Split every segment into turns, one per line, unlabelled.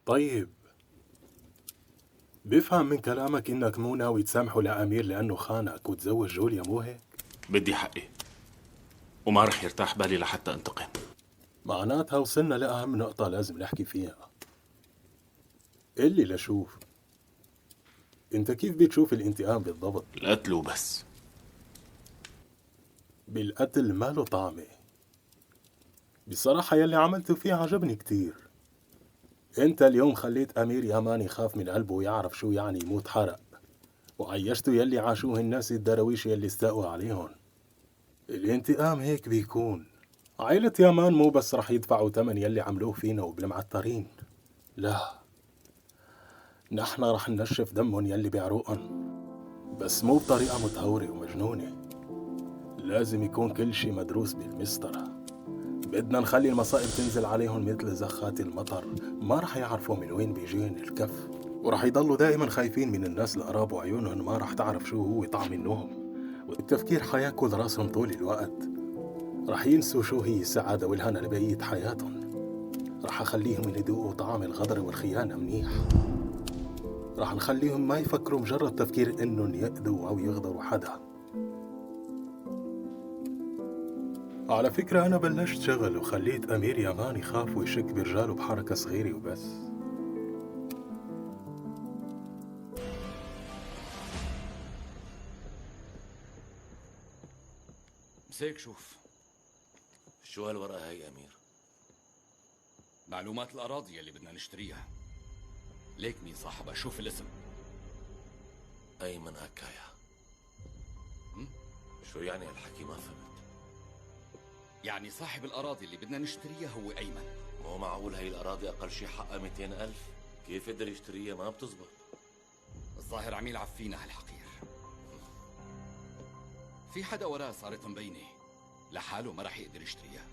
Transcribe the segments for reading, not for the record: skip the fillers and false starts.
طيب، بفهم من كلامك إنك مو ناوي تسامحه لأمير لأنه خانك وتزوج جوليا، مو هيك؟
بدي حقي، وما رح يرتاح بالي لحتى انتقم.
معناتها وصلنا لأهم نقطة لازم نحكي فيها. قل لي لشوف، أنت كيف بتشوف الانتقام بالضبط؟
القتل وبس.
بالقتل ما له طعمة. بصراحة يلي عملته فيه عجبني كتير. أنت اليوم خليت أمير يامان يخاف من قلبه ويعرف شو يعني يموت حرق، وعيشته يلي عاشوه الناس الدرويش يلي استقوا عليهم. الانتقام هيك بيكون. عائلة يامان مو بس رح يدفعوا تمن يلي عملوه فينا وبالمعترين، لا، نحن رح ننشف دمهم يلي بعروقهم، بس مو بطريقة متهورة ومجنونة. لازم يكون كل شي مدروس بالمسطرة. بدنا نخلي المصائب تنزل عليهم مثل زخات المطر، ما رح يعرفوا من وين بيجين الكف، ورح يضلوا دائما خايفين من الناس القراب، وعيونهم ما رح تعرف شو هو طعم النوم، والتفكير حياكل راسهم طول الوقت. رح ينسوا شو هي السعادة والهنا لبقية حياتهم. رح أخليهم يذوقوا طعم الغدر والخيانة منيح. رح نخليهم ما يفكروا مجرد تفكير إنهم يأذوا أو يغدروا حدا. على فكرة أنا بلشت شغل وخليت أمير يامان يخاف ويشك برجاله بحركة صغيرة وبس.
مسيك شوف.
شو هالورقة هي أمير؟
معلومات الأراضي اللي بدنا نشتريها. ليك مين صاحبها؟ شوف الاسم.
أيمن أكايا. شو يعني هالحكي؟ ما فهمت.
يعني صاحب الأراضي اللي بدنا نشتريها هو أيمن.
مو معقول هي الأراضي أقل شي حقها 200,000، كيف قدر يشتريها؟ ما بتزبط.
الظاهر عم يلعب فينا هالحقير. في حدا وراه صارت مبينة، لحاله ما رح يقدر يشتريها.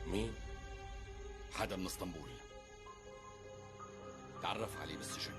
مين؟
حدا من اسطنبول، تعرف عليه بالسجن.